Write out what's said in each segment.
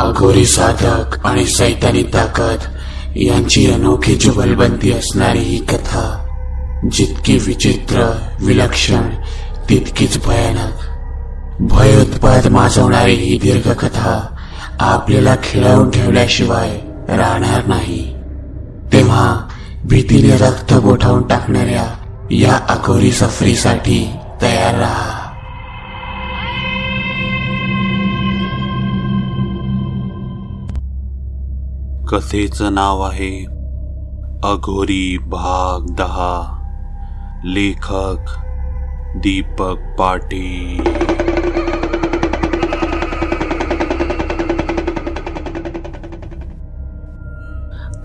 अघोरी साधक आणि सैतानी ताकद यांची अनोखी जुगलबंदी असणारी ही कथा जितकी विचित्र विलक्षण तितकीच भयानक, भयोत्पाद माजवणारी ही दीर्घ कथा आपल्याला खिळवून ठेवल्याशिवाय राहणार नाही. तेव्हा भीतीने रक्त गोठावून टाकणाऱ्या या अघोरी सफरीसाठी तयार राहा. कथेचं नाव आहे अघोरी भाग 10. लेखक दीपक पाटील.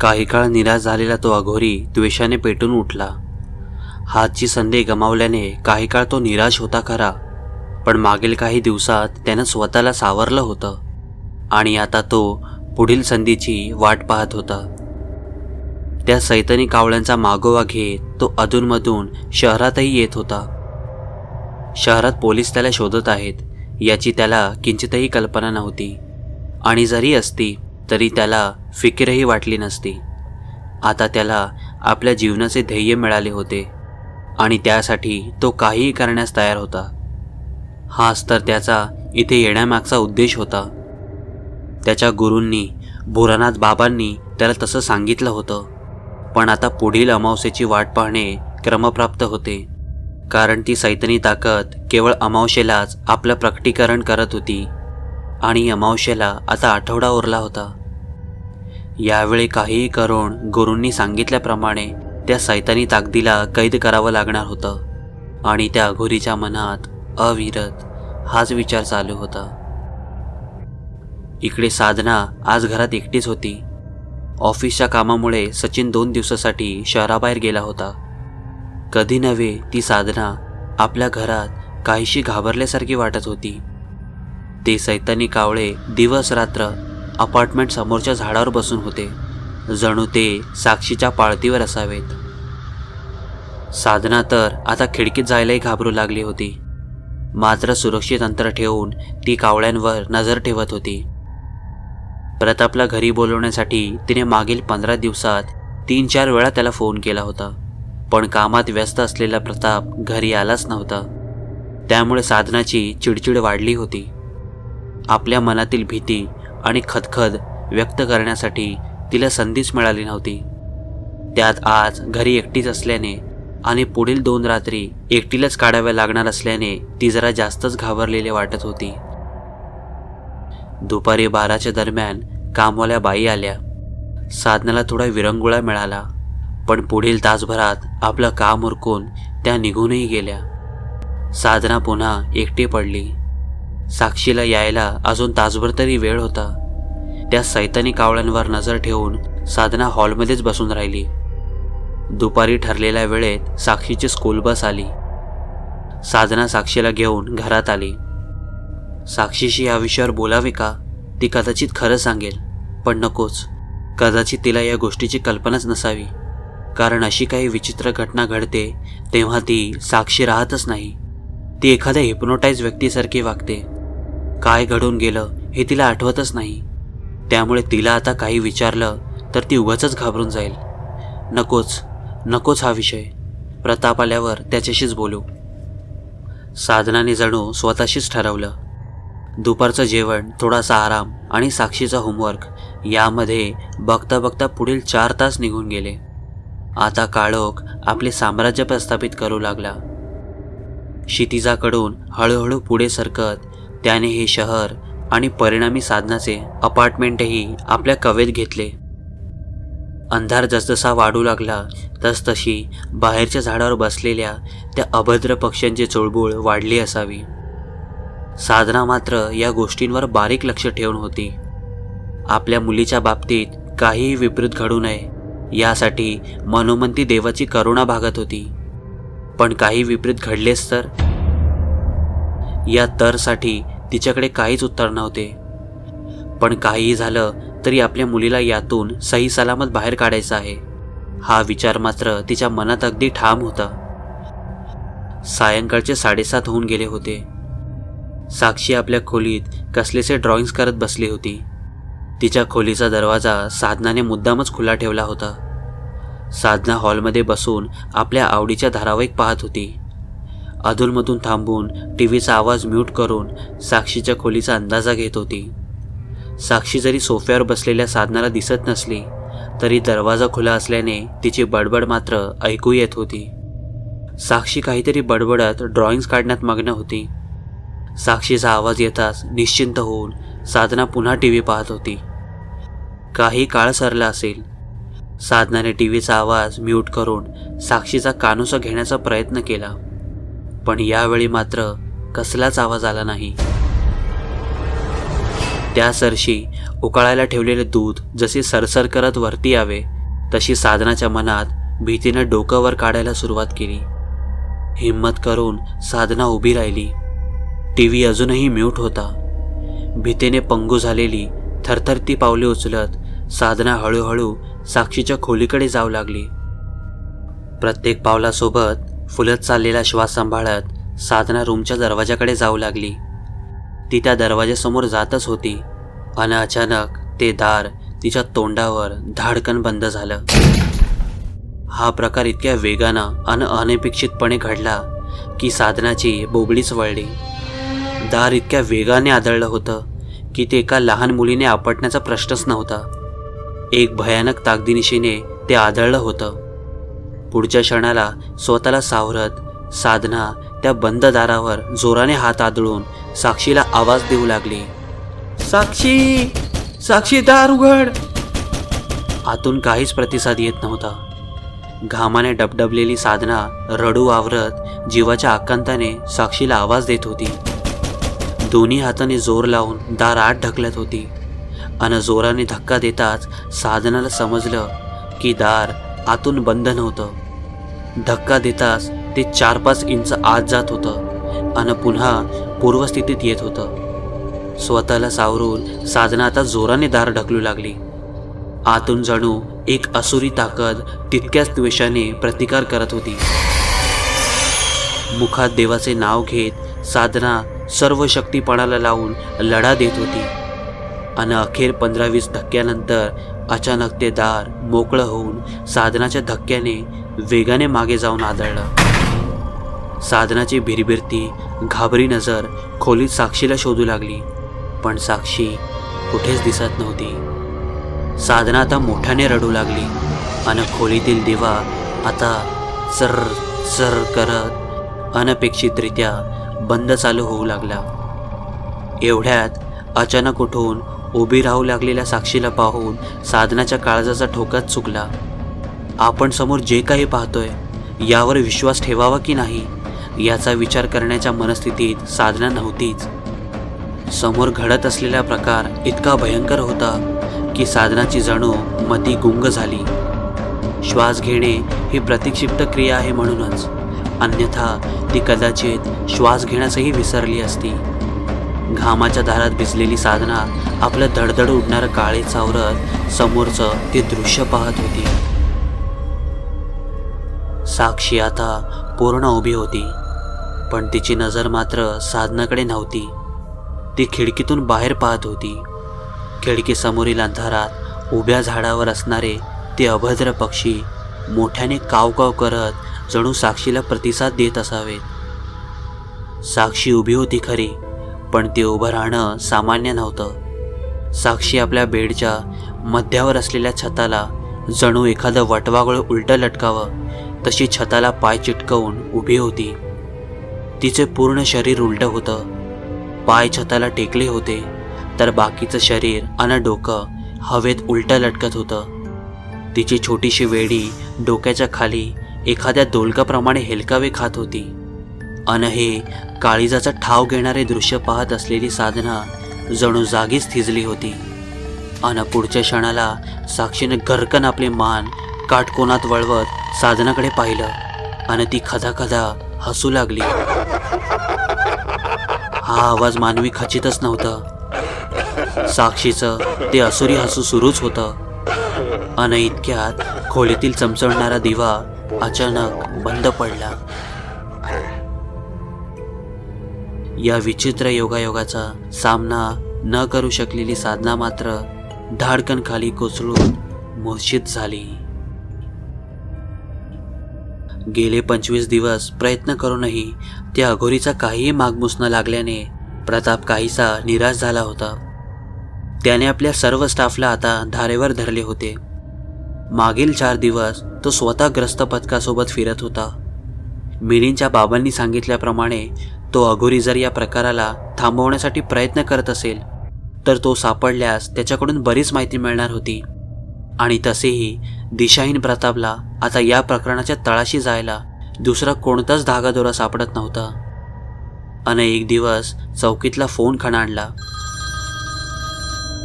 काही काळ निराश झालेला तो अघोरी द्वेषाने पेटून उठला. हातची संधी गमावल्याने काही काळ तो निराश होता खरा, पण मागील काही दिवसात त्यानं स्वतःला सावरलं होतं आणि आता तो पुढील संधीची वाट पाहत होता. त्या सैतानी कावळ्यांचा मागोवा घेत तो अधूनमधून शहरातही येत होता. शहरात पोलीस त्याला शोधत आहेत याची त्याला किंचितही कल्पना नव्हती, आणि जरी असती तरी त्याला फिकीरही वाटली नसती. आता त्याला आपल्या जीवनाचे ध्येय मिळाले होते आणि त्यासाठी तो काहीही करण्यास तयार होता. हाच तर त्याचा इथे येण्यामागचा उद्देश होता. त्याच्या गुरूंनी, भोरानाथ बाबांनी त्याला तसं सांगितलं होतं, पण आता पुढील अमावस्येची वाट पाहणे क्रमप्राप्त होते, कारण ती सैतानी ताकद केवळ अमावस्येलाच आपलं प्रकटीकरण करत होती आणि अमावस्येला आता आठवडा उरला होता. यावेळी काहीही करून गुरूंनी सांगितल्याप्रमाणे त्या सैतानी ताकदीला कैद करावं लागणार होतं, आणि त्या अघोरीच्या मनात अविरत हाच विचार चालू होता. इकडे साधना आज घरात एकटीच होती. ऑफिसच्या कामामुळे सचिन 2 दिवसासाठी शहराबाहेर गेला होता. कधी नव्हे ती साधना आपल्या घरात काहीशी घाबरल्यासारखी वाटत होती. ते सैतानी कावळे दिवस रात्र अपार्टमेंट समोरच्या झाडावर बसून होते, जणू ते साक्षीच्या पाळतीवर असावेत. साधना तर आता खिडकीत जायलाही घाबरू लागली होती, मात्र सुरक्षित अंतर ठेवून ती कावळ्यांवर नजर ठेवत होती. प्रतापला घरी बोलवण्यासाठी तिने मागील 15 दिवसात 3-4 वेळा त्याला फोन केला होता, पण कामात व्यस्त असलेला प्रताप घरी आलाच नव्हता. त्यामुळे साधनाची चिडचिड वाढली होती. आपल्या मनातील भीती आणि खदखद व्यक्त करण्यासाठी तिला संधीच मिळाली नव्हती. त्यात आज घरी एकटीच असल्याने आणि पुढील 2 रात्री एकटीलाच काढाव्या लागणार असल्याने ती जरा जास्तच घाबरलेली वाटत होती. दुपारी 12च्या दरम्यान कामवाल्या बाई आल्या. साधनाला थोडा विरंगुळा मिळाला, पण पुढील तासभरात आपलं काम उरकून त्या निघूनही गेल्या. साधना पुन्हा एकटी पडली. साक्षीला यायला अजून तासभर तरी वेळ होता. त्या सैतानी कावळ्यांवर नजर ठेवून साधना हॉलमध्येच बसून राहिली. दुपारी ठरलेल्या वेळेत साक्षीची स्कूल बस आली. साधना साक्षीला घेऊन घरात आली. साक्षीशी या विषयावर बोलावे का? ती कदाचित खरं सांगेल, पण नकोच. कदाचित तिला या गोष्टीची कल्पनाच नसावी, कारण अशी काही विचित्र घटना घडते तेव्हा ती साक्षी राहतच नाही. ती एखाद्या हिप्नोटाईज व्यक्तीसारखी वागते. काय घडून गेलं हे तिला आठवतच नाही. त्यामुळे तिला आता काही विचारलं तर ती उगाचच घाबरून जाईल. नकोच हा विषय. प्रताप आल्यावर त्याच्याशीच बोलू. साधनाने जणू स्वतःशीच ठरवलं. दुपारचं जेवण, थोडासा आराम आणि साक्षीचा होमवर्क यामध्ये बघता बघता पुढील 4 तास निघून गेले. आता काळोख आपले साम्राज्य प्रस्थापित करू लागला. क्षितिजाकडून हळूहळू पुढे सरकत त्याने हे शहर आणि परिणामी साधनाचे अपार्टमेंटही आपल्या कवेत घेतले. अंधार जसजसा वाढू लागला तसतशी बाहेरच्या झाडावर बसलेल्या त्या अभद्र पक्ष्यांची चुळबुळ वाढली असावी. साधना मात्र या गोष्टींवर बारीक लक्ष ठेवून होती. आपल्या मुलीच्या बाबतीत काहीही विपरीत घडू नये यासाठी मनोमन ती देवाची करुणा भागत होती. पण काही विपरीत घडलेच तर? या तरसाठी तिच्याकडे काहीच उत्तर नव्हते. पण काहीही झालं तरी आपल्या मुलीला यातून सही सलामत बाहेर काढायचं आहे हा विचार मात्र तिच्या मनात अगदी ठाम होता. सायंकाळचे 7:30 होऊन गेले होते. साक्षी आपल्या खोलीत कसलेसे ड्रॉइंग्स करत बसली होती. तिच्या खोलीचा दरवाजा साधनाने मुद्दामच खुला ठेवला होता. साधना हॉलमध्ये बसून आपल्या आवडीच्या धारावाहिक पाहत होती. अधूनमधून थांबून टीव्हीचा आवाज म्यूट करून साक्षीच्या खोलीचा अंदाजा घेत होती. साक्षी जरी सोफ्यावर बसलेल्या साधनाला दिसत नसली तरी दरवाजा खुला असल्याने तिची बडबड मात्र ऐकू येत होती. साक्षी काहीतरी बडबडत ड्रॉइंग्स काढण्यात मग्न होती. साक्षीचा आवाज येताच निश्चिंत होऊन साधना पुन्हा टीव्ही पाहत होती. काही काळ सरला असेल. साधनाने टीव्हीचा आवाज म्यूट करून साक्षीचा कानोसा घेण्याचा प्रयत्न केला, पण यावेळी मात्र कसलाच आवाज आला नाही. त्या सरशी उकळायला ठेवलेले दूध जसे सरसर करत वरती यावे तशी साधनाच्या मनात भीतीनं डोकं वर काढायला सुरुवात केली. हिम्मत करून साधना उभी राहिली. टीव्ही अजूनही म्यूट होता. भीतीने पंगू झालेली थरथरती पावले उचलत साधना हळूहळू साक्षीच्या खोलीकडे जाऊ लागली. प्रत्येक पावलासोबत फुलत चाललेला श्वास सांभाळत साधना रूमच्या दरवाजाकडे जाऊ लागली. ती त्या दरवाजासमोर जातच होती आणि अचानक ते दार तिच्या तोंडावर धाडकन बंद झालं. हा प्रकार इतक्या वेगानं आणि अनपेक्षितपणे घडला की साधनाची बोबडीच वळली. दार इतक्या वेगाने आदळलं होतं की ते एका लहान मुलीने आपटण्याचा प्रश्नच नव्हता. एक भयानक ताकदीनिशीने ते आदळलं होतं. पुढच्या क्षणाला स्वतःला सावरत साधना त्या बंद दारावर जोराने हात आदळून साक्षीला आवाज देऊ लागली. साक्षी, साक्षी, दार उघड. आतून काहीच प्रतिसाद येत नव्हता. घामाने डबडबलेली साधना रडू आवरत जीवाच्या आकांताने साक्षीला आवाज देत होती. दोन्ही हाताने जोर लावून दार आत ढकलत होती आणि जोराने धक्का देताच साधनाला समजलं की दार आतून बंद नव्हतं. धक्का देताच ते 4-5 इंच आत जात होतं आणि पुन्हा पूर्वस्थितीत येत होतं. स्वतःला सावरून साधना आता जोराने दार ढकलू लागली. आतून जणू एक असुरी ताकद तितक्याच द्वेषाने प्रतिकार करत होती. मुखात देवाचे नाव घेत साधना सर्व शक्तीपणाला लावून लढा देत होती आणि अखेर 15-20 धक्क्यानंतर अचानक ते दार मोकळं होऊन साधनाच्या धक्क्याने वेगाने मागे जाऊन आदळलं. साधनाची भिरभिरती घाबरी नजर खोलीत साक्षीला शोधू लागली, पण साक्षी कुठेच दिसत नव्हती. साधना आता मोठ्याने रडू लागली आणि खोलीतील दिवा आता चर चर करत अनपेक्षितरित्या बंद चालू होऊ लागला. एवढ्यात अचानक उठून उभी राहू लागलेल्या साक्षीला पाहून साधनाच्या काळजाचा ठोकाच चुकला. आपण समोर जे काही पाहतोय यावर विश्वास ठेवावा की नाही याचा विचार करण्याच्या मनस्थितीत साधना नव्हतीच. समोर घडत असलेला प्रकार इतका भयंकर होता की साधनाची जणू मती गुंग झाली. श्वास घेणे ही प्रतिक्षिप्त क्रिया आहे म्हणूनच, अन्यथा ती कदाचित श्वास घेण्यासही विसरली असती. घामाच्या धारात भिजलेली साधना आपलं धडधड उडणारं काळे चावरत समोरचं ते दृश्य पाहत होती. साक्षी आता पूर्ण उभी होती, पण तिची नजर मात्र साधनाकडे नव्हती. ती खिडकीतून बाहेर पाहत होती. खिडकीसमोरील अंधारात उभ्या झाडावर असणारे ते अभद्र पक्षी मोठ्याने कावकाव करत जणू साक्षीला प्रतिसाद देत असावेत. साक्षी उभी होती खरी, पण ते उभं राहणं सामान्य नव्हतं. साक्षी आपल्या बेडच्या मध्यावर असलेल्या छताला जणू एखादं वटवाघूळ उलटं लटकावं तशी छताला पाय चिटकवून उभी होती. तिचे पूर्ण शरीर उलटं होतं. पाय छताला टेकले होते तर बाकीचं शरीर आणि डोकं हवेत उलटं लटकत होतं. तिची छोटीशी वेडी डोक्याच्या खाली एखाद्या दोलकाप्रमाणे हेलकावे खात होती. आणि हे काळीजाचा ठाव घेणारे दृश्य पाहत असलेली साधना जणू जागीच थिजली होती. आणि पुढच्या क्षणाला साक्षीने घरकन आपले मान काटकोनात वळवत साधनाकडे पाहिलं आणि ती खदाखदा हसू लागली. हा आवाज मानवी खचितच नव्हता. साक्षीचं ते असुरी हसू सुरूच होतं. आणि इतक्यात खोलीतील चमचमणारा दिवा अचानक बंद पडला. या विचित्र योगायोगाचा सामना न करू शकलेली साधना मात्र धाडकन खाली कोसळून मूर्छित झाली. गेले 25 दिवस प्रयत्न करूनही त्या अघोरीचा काहीही मागमूस न लागल्याने प्रताप काहीसा निराश झाला होता. त्याने आपल्या सर्व स्टाफला आता धारेवर धरले होते. मागील 4 दिवस तो स्वतः ग्रस्त पथकासोबत फिरत होता. मिलींदच्या बाबांनी सांगितल्याप्रमाणे तो अघोरी जर या प्रकाराला थांबवण्यासाठी प्रयत्न करत असेल तर तो सापडल्यास त्याच्याकडून बरीच माहिती मिळणार होती. आणि तसेही दिशाहीन प्रतापला आता या प्रकरणाच्या तळाशी जायला दुसरा कोणताच धागादोरा सापडत नव्हता. आणि एक दिवस चौकीतला फोन खणाणला.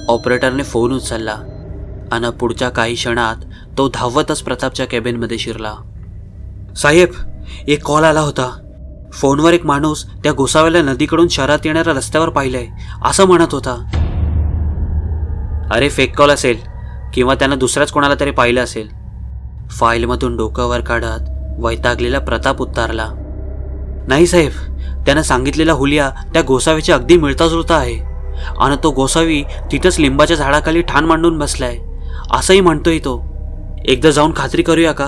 ऑपरेटरने फोन उचलला आणि पुढच्या काही क्षणात तो धावतच प्रतापच्या कॅबिनमध्ये शिरला. साहेब, एक कॉल आला होता. फोनवर एक माणूस त्या गोसाव्याला नदीकडून शहरात येणाऱ्या रस्त्यावर पाहिलंय असं म्हणत होता. अरे, फेक कॉल असेल किंवा त्यानं दुसऱ्याच कोणाला तरी पाहिलं असेल. फाईलमधून डोकं वर काढत वैतागलेला प्रताप उत्तरला. नाही साहेब, त्यानं सांगितलेला हुलिया त्या गोसाव्याची अगदी मिळता जुळता आहे आणि तो गोसावी तिथंच लिंबाच्या झाडाखाली ठाण मांडून बसलाय असंही म्हणतोय तो. एकदा जाऊन खात्री करूया का?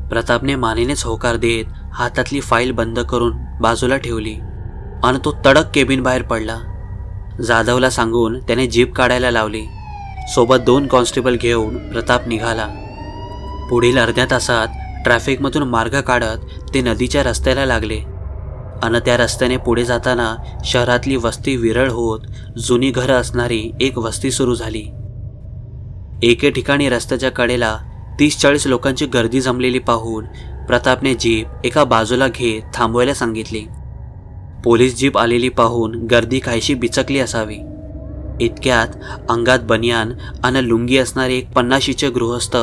प्रतापने मानेनेच होकार देत हातातली फाईल बंद करून बाजूला ठेवली आणि तो तडक केबिन बाहेर पडला. जाधवला सांगून त्याने जीप काढायला लावली. सोबत 2 कॉन्स्टेबल घेऊन प्रताप निघाला. पुढील अर्ध्या तासात ट्रॅफिकमधून मार्ग काढत ते नदीच्या रस्त्याला लागले आणि त्या रस्त्याने पुढे जाताना शहरातली वस्ती विरळ होत जुनी घरं असणारी एक वस्ती सुरू झाली. एके ठिकाणी रस्त्याच्या कडेला 30-40 लोकांची गर्दी जमलेली पाहून प्रतापने जीप एका बाजूला घेत थांबवायला सांगितली. पोलीस जीप आलेली पाहून गर्दी काहीशी बिचकली असावी. इतक्यात अंगात बनियान आणि लुंगी असणारे एक 50शीचे गृहस्थ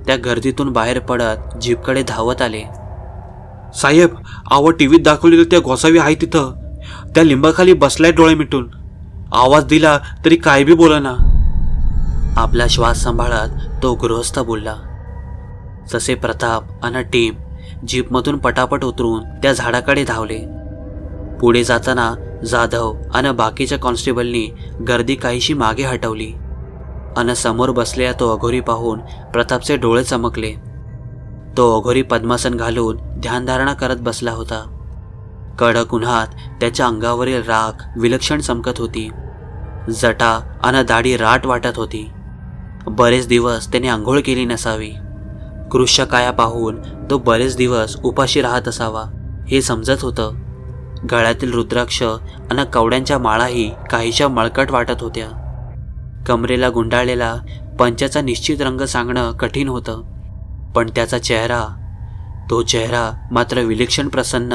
त्या गर्दीतून बाहेर पडत जीपकडे धावत आले. साहेब, टीव्हीत दाखवलेलं त्या गोसावी आहे तिथं. त्या लिंबाखाली बसलाय डोळे मिटून. आवाज दिला तरी काय बी बोलना. आपला श्वास सांभाळत तो गृहस्थ बोलला. तसे प्रताप आणि टीम जीपमधून पटापट उतरून त्या झाडाकडे धावले. पुढे जाताना जाधव आणि बाकीच्या कॉन्स्टेबलनी गर्दी काहीशी मागे हटवली आणि समोर बसलेला तो अघोरी पाहून प्रतापचे डोळे चमकले. तो अघोरी पद्मासन घालून ध्यानधारणा करत बसला होता. कडक उन्हात त्याच्या अंगावरील राख विलक्षण चमकत होती. जटा आणि दाढी राट वाटत होती. बरेच दिवस त्याने आंघोळ केली नसावी. कृष्य काया पाहून तो बरेच दिवस उपाशी राहत असावा हे समजत होतं. गळ्यातील रुद्राक्ष आणि कवड्यांच्या माळाही काहीशा मळकट वाटत होत्या. कमरेला गुंडाळलेला पंचाचा निश्चित रंग सांगणं कठीण होतं, पण त्याचा तो चेहरा मात्र विलक्षण प्रसन्न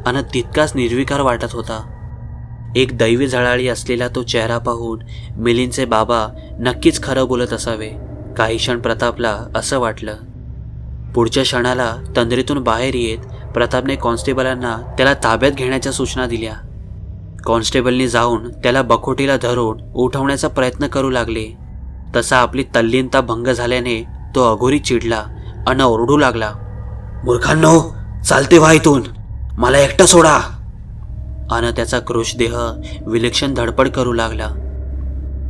आणि तितकाच निर्विकार वाटत होता. एक दैवी झळाळी असलेला तो चेहरा पाहून मिलिंदचे बाबा नक्कीच खरं बोलत असावे काही क्षण प्रतापला असं वाटलं. पुढच्या क्षणाला तंद्रीतून बाहेर येत प्रतापने कॉन्स्टेबलांना त्याला ताब्यात घेण्याच्या सूचना दिल्या. कॉन्स्टेबलनी जाऊन त्याला बखोटीला धरून उठवण्याचा प्रयत्न करू लागले. तसा आपली तल्लीनता भंग झाल्याने तो अघोरी चिडला आणि ओरडू लागला. मूर्खांनो, चालते व्हा इथून, मला एकटा सोडा. आणि त्याचा क्रोशदेह विलक्षण धडपड करू लागला.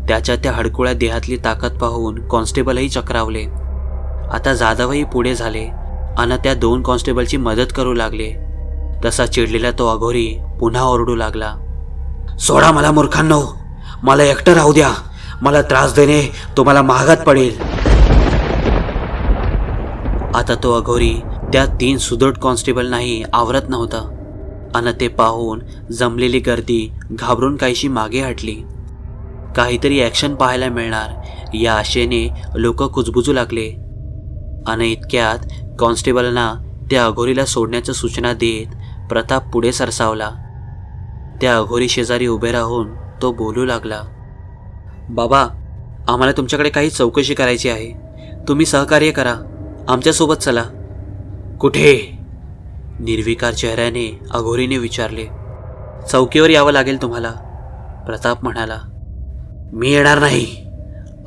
त्याच्या त्या हडकुळ्या देहातली ताकद पाहून कॉन्स्टेबलही चक्रावले. आता जाधवही पुढे झाले आणि त्या 2 कॉन्स्टेबलची मदत करू लागले. तसा चिडलेला तो अघोरी पुन्हा ओरडू लागला. सोडा मला मूर्खांनो, मला एकटं राहू द्या. मला त्रास देणे तुम्हाला महागात पडेल. आता तो अघोरी त्या 3 सुदृढ कॉन्स्टेबलनाही आवरत नव्हता आणि ते पाहून जमलेली गर्दी घाबरून काहीशी मागे हटली. काहीतरी ॲक्शन पाहायला मिळणार या आशेने लोक कुजबुजू लागले. आणि इतक्यात कॉन्स्टेबलना त्या अघोरीला सोडण्याच्या सूचना देत प्रताप पुढे सरसावला. त्या अघोरी शेजारी उभे राहून तो बोलू लागला. बाबा, आम्हाला तुमच्याकडे काही चौकशी करायची आहे. तुम्ही सहकार्य करा, आमच्यासोबत चला. कुठे? निर्विकार चेहऱ्याने अघोरीने विचारले. चौकीवर यावं लागेल तुम्हाला, प्रताप म्हणाला. मी येणार नाही,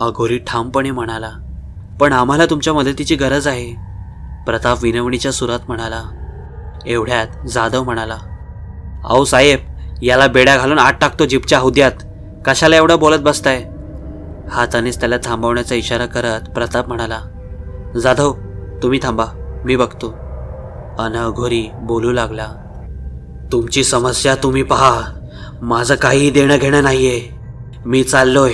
अघोरी ठामपणे म्हणाला. पण आम्हाला तुमच्या मदतीची गरज आहे, प्रताप विनवणीच्या सुरात म्हणाला. एवढ्यात जाधव म्हणाला. अहो साहेब, याला बेड्या घालून आत टाकतो जीपच्या हौद्यात. कशाला एवढं बोलत बसताय? हातानेच त्याला थांबवण्याचा इशारा करत प्रताप म्हणाला, जाधव तुम्ही थांबा, मी बघतो. अघोरी बोलू लागला, तुमची समस्या तुम्ही पहा, माझं काही देणं घेणं नाहीये, मी चाललोय.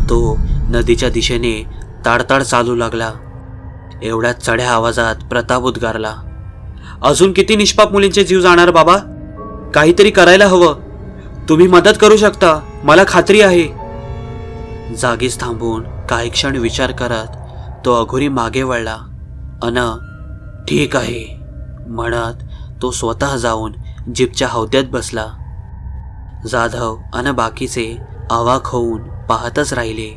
तो नदीच्या दिशेने ताडताड चालू लागला. एवढ्यात चढ्या आवाजात प्रताप उद्गारला, अजून किती निष्पाप मुलींचे जीव जाणार बाबा? काहीतरी करायला हवं. तुम्ही मदत करू शकता, मला खात्री आहे. जागीच थांबून काही क्षण विचार करत तो अघोरी मागे वळला. ठीक आहे म्हणत तो स्वतः जाऊन जीपच्या हौद्यात बसला. जाधव बाकीचे अवाक होऊन पाहतच राहिले.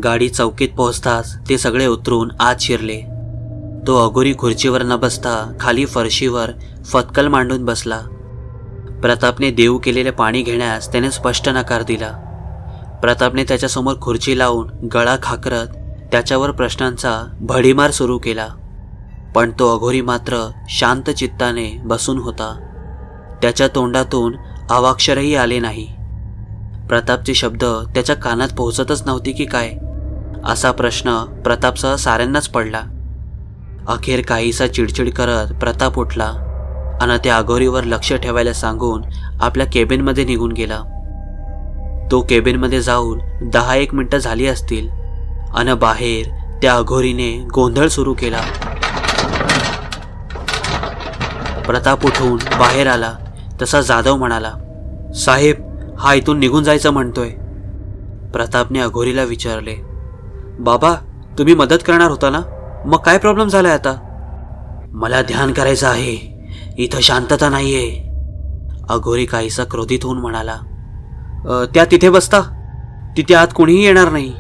गाडी चौकीत पोहोचताच ते सगळे उतरून आत शिरले. तो अघोरी खुर्चीवर न बसता खाली फरशीवर फतकल मांडून बसला. प्रतापने देऊ केलेले पाणी घेण्यास त्याने स्पष्ट नकार दिला. प्रतापने त्याच्यासमोर खुर्ची लावून गळा खाकरत त्याच्यावर प्रश्नांचा भडीमार सुरू केला. पण तो अघोरी मात्र शांत चित्ताने बसून होता. त्याच्या तोंडातून अवाक्षरही आले नाही. प्रतापचे शब्द त्याच्या कानात पोहोचतच नव्हते की काय, असा प्रश्न प्रतापसह साऱ्यांनाच पडला. अखेर काहीसा चिडचिड करत प्रताप उठला आणि त्या अघोरीवर लक्ष ठेवायला सांगून आपल्या केबिनमध्ये निघून गेला. तो केबिनमध्ये जाऊन 10-1 मिनिटं झाली असतील आणि बाहेर त्या अघोरीने गोंधळ सुरू केला. प्रताप उठून बाहेर आला तसा जाधव म्हणाला, साहेब हा इथून निघून जायचं म्हणतोय. प्रतापने अघोरीला विचारले, बाबा तुम्ही मदत करणार होता ना, मग काय प्रॉब्लेम झालाय आता? मला ध्यान करायचं आहे, इथं शांतता नाहीये. अघोरी काहीसा क्रोधित होऊन म्हणाला, त्या तिथे बसता, तिथे आत कोणीही येणार नाही.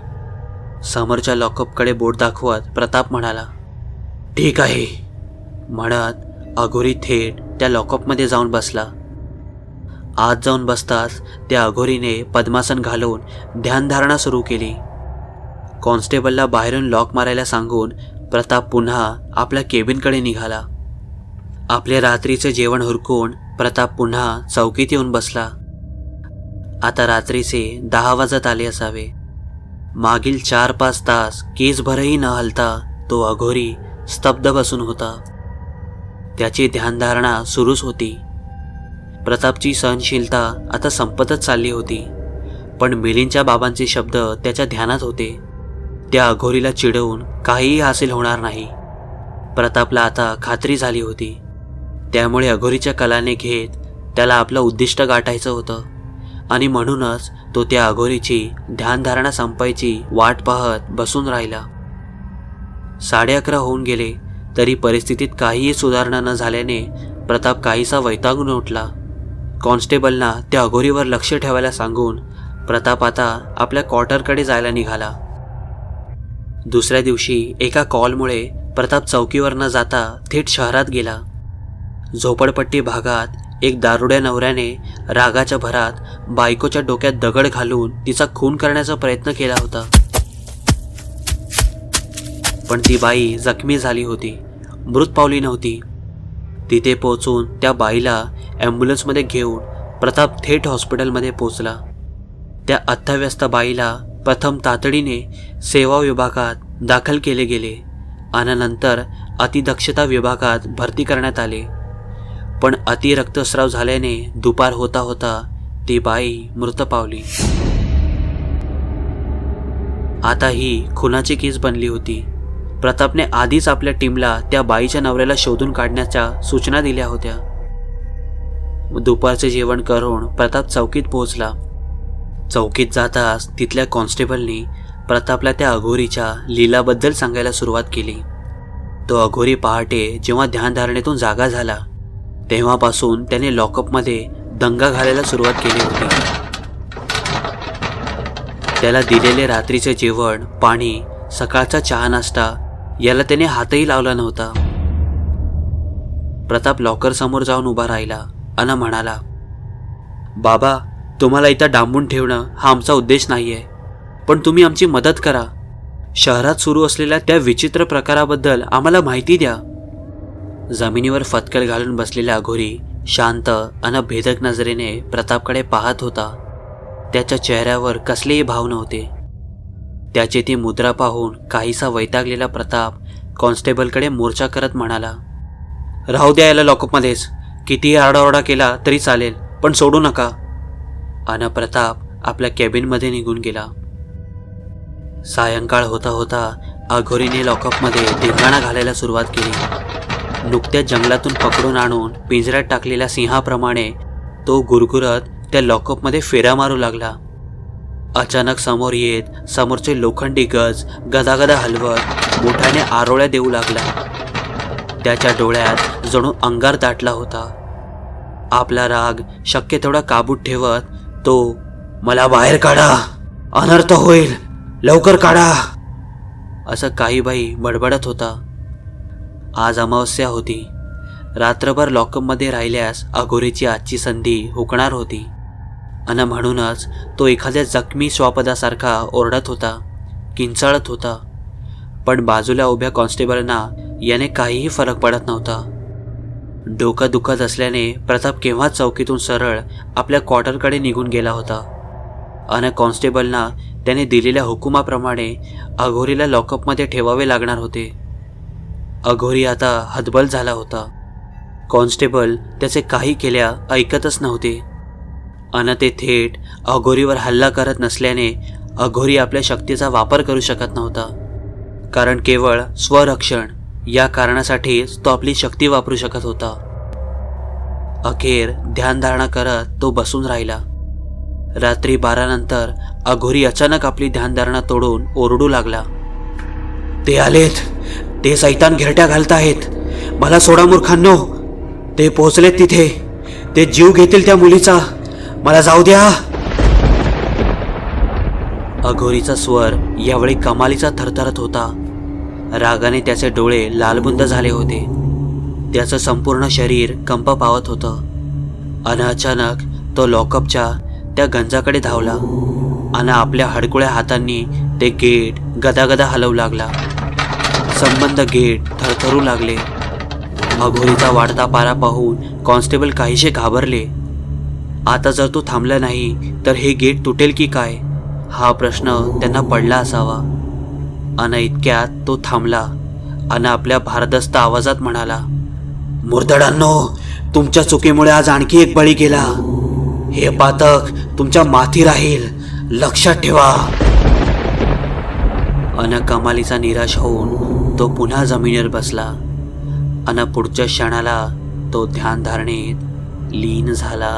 समोरच्या लॉकअपकडे बोट दाखवत प्रताप म्हणाला, ठीक आहे म्हणत अघोरी थेट त्या लॉकअपमध्ये जाऊन बसला. आत जाऊन बसताच त्या अघोरीने पद्मासन घालून ध्यानधारणा सुरू केली. कॉन्स्टेबलला बाहेरून लॉक मारायला सांगून प्रताप पुन्हा आपल्या केबिनकडे निघाला. आपले रात्रीचे जेवण हुरकून प्रताप पुन्हा चौकीत येऊन बसला. आता रात्रीचे 10 वाजत आले असावे. मागील 4-5 तास केसभरही न हलता तो अघोरी स्तब्ध बसून होता. त्याची ध्यानधारणा सुरूच होती. प्रतापची सहनशीलता आता संपतच चालली होती. पण मिलिंदच्या बाबांचे शब्द त्याच्या ध्यानात होते. त्या अघोरीला चिडवून काहीही हासिल होणार नाही. प्रतापला आता खात्री झाली होती. त्यामुळे अघोरीच्या कलाने घेत त्याला आपलं उद्दिष्ट गाठायचं होतं आणि म्हणूनच तो त्या अघोरीची ध्यानधारणा संपायची वाट पाहत बसून राहिला. 11:30 होऊन गेले तरी परिस्थितीत काहीही सुधारणा न झाल्याने प्रताप काहीसा वैतागून उठला. कॉन्स्टेबलना त्या अघोरीवर लक्ष ठेवायला सांगून प्रताप आता आपल्या क्वार्टरकडे जायला निघाला. दुसऱ्या दिवशी एका कॉलमुळे प्रताप चौकीवर न जाता थेट शहरात गेला. झोपडपट्टी भागात एक दारुड्या नवऱ्याने रागाच्या भरात बायकोच्या डोक्यात दगड घालून तिचा खून करण्याचा प्रयत्न केला होता. पण ती बाई जखमी झाली होती, मृत पावली नव्हती. तिथे पोहोचून त्या बाईला ॲम्ब्युलन्समध्ये घेऊन प्रताप थेट हॉस्पिटलमध्ये पोचला. त्या अथाव्यस्त बाईला प्रथम तातडीने सेवा विभागात दाखल केले गेले आणि नंतर अतिदक्षता विभागात भरती करण्यात आले. पण अति रक्तस्राव झाल्याने दुपार होता होता ती बाई मृत पावली. आता ही खुनाची केस बनली होती. प्रतापने आधीच आपल्या टीमला त्या बाईच्या नवऱ्याला शोधून काढण्याच्या सूचना दिल्या होत्या. दुपारचे जेवण करून प्रताप चौकीत पोहोचला. चौकीत जाताच तिथल्या कॉन्स्टेबलनी प्रतापला त्या अघोरीच्या लीलाबद्दल सांगायला सुरुवात केली. तो अघोरी पहाटे जेव्हा ध्यानधारणेतून जागा झाला तेव्हापासून त्याने लॉकअपमध्ये दंगा घालायला सुरुवात केली होती. त्याला दिलेले रात्रीचे जेवण, पाणी, सकाळचा चहा नाश्ता याला त्याने हातही लावला नव्हता. प्रताप लॉकर समोर जाऊन उभा राहिला आणि म्हणाला, बाबा तुम्हाला इथं डांबून ठेवणं हा आमचा उद्देश नाहीये, पण तुम्ही आमची मदत करा. शहरात सुरू असलेल्या त्या विचित्र प्रकाराबद्दल आम्हाला माहिती द्या. जमिनीवर फतकल घालून बसलेला अघोरी शांत आणि भेदक नजरेने प्रतापकडे पाहत होता. त्याच्या चेहऱ्यावर कसलेही भाव नव्हते. त्याची ती मुद्रा पाहून काहीसा वैतागलेला प्रताप कॉन्स्टेबलकडे मोर्चा करत म्हणाला, राहू द्या याला लॉकअपमध्येच. कितीही आरडाओरडा केला तरी चालेल, पण सोडू नका. अन प्रताप आपल्या कॅबिनमध्ये निघून गेला. सायंकाळ होता होता अघोरीने लॉकअपमध्ये धिंगाणा घालायला सुरुवात केली. नुकत्याच जंगलातून पकडून आणून पिंजऱ्यात टाकलेल्या सिंहाप्रमाणे तो गुरगुरत त्या लॉकअपमध्ये फेऱ्या मारू लागला. अचानक समोर येत समोरचे लोखंडी गज गदागदा हलवत मोठ्याने आरोळ्या देऊ लागला. त्याच्या डोळ्यात जणू अंगार दाटला होता. आपला राग शक्य तेवढा काबूत ठेवत तो, मला बाहेर काढा, अनर्थ होईल, लवकर काढा, असं काही बाई बडबडत होता. आज अमावस्या होती. रात्रभर लॉकअपमध्ये राहिल्यास अघोरीची आजची संधी हुकणार होती. अन म्हणूनच तो एखाद्या जखमी श्वापदासारखा ओरडत होता, किंचाळत होता. पण बाजूला उभ्या कॉन्स्टेबलना याने काहीही फरक पडत नव्हता. डोकं दुखत असल्याने प्रताप केव्हाच चौकीतून सरळ आपल्या क्वार्टरकडे निघून गेला होता. अन कॉन्स्टेबलना त्याने दिलेल्या हुकुमाप्रमाणे अघोरीला लॉकअपमध्ये ठेवावे लागणार होते. अघोरी आता हतबल झाला होता. कॉन्स्टेबल त्याचे काही केल्या ऐकतच नव्हते. अन ते थेट अघोरीवर हल्ला करत नसल्याने अघोरी आपल्या शक्तीचा वापर करू शकत नव्हता. कारण केवळ स्वरक्षण या कारणासाठीच तो आपली शक्ती वापरू शकत होता. अखेर ध्यानधारणा करत तो बसून राहिला. रात्री 12 नंतर अघोरी अचानक आपली ध्यानधारणा तोडून ओरडू लागला, ते आलेत, ते सैतान घेरट्या घालताहेत, मला सोडा मूर्खांनो, ते पोहोचलेत तिथे, ते जीव घेतील त्या मुलीचा, मला जाऊ द्या. अघोरीचा स्वर यावेळी कमालीचा थरथरत होता. रागाने त्याचे डोळे लालबुंद झाले होते. त्याचं संपूर्ण शरीर कंप पावत होतं. अन अचानक तो लॉकअपच्या त्या गंजाकडे धावला आणि आपल्या हडकुळ्या हातांनी ते गेट गदागदा हलवू लागला. संबंध गेट थरथरू लागले. अघोरीचा वाढता पारा पाहून कॉन्स्टेबल काहीसे घाबरले. आता जर तो थांबला नाही तर हे गेट तुटेल की काय, हा प्रश्न त्यांना पडला असावा. अन इतक्यात तो थांबला आणि आपल्या भारदस्त आवाजात म्हणाला, मुर्दडांनो, तुमच्या चुकीमुळे आज आणखी एक बळी गेला. हे पातक तुमच्या माथी राहील, लक्षात ठेवा. अन कमालीचा निराश होऊन तो पुन्हा जमिनीवर बसला अन पुढच्या क्षणाला तो ध्यानधारणेत लीन झाला.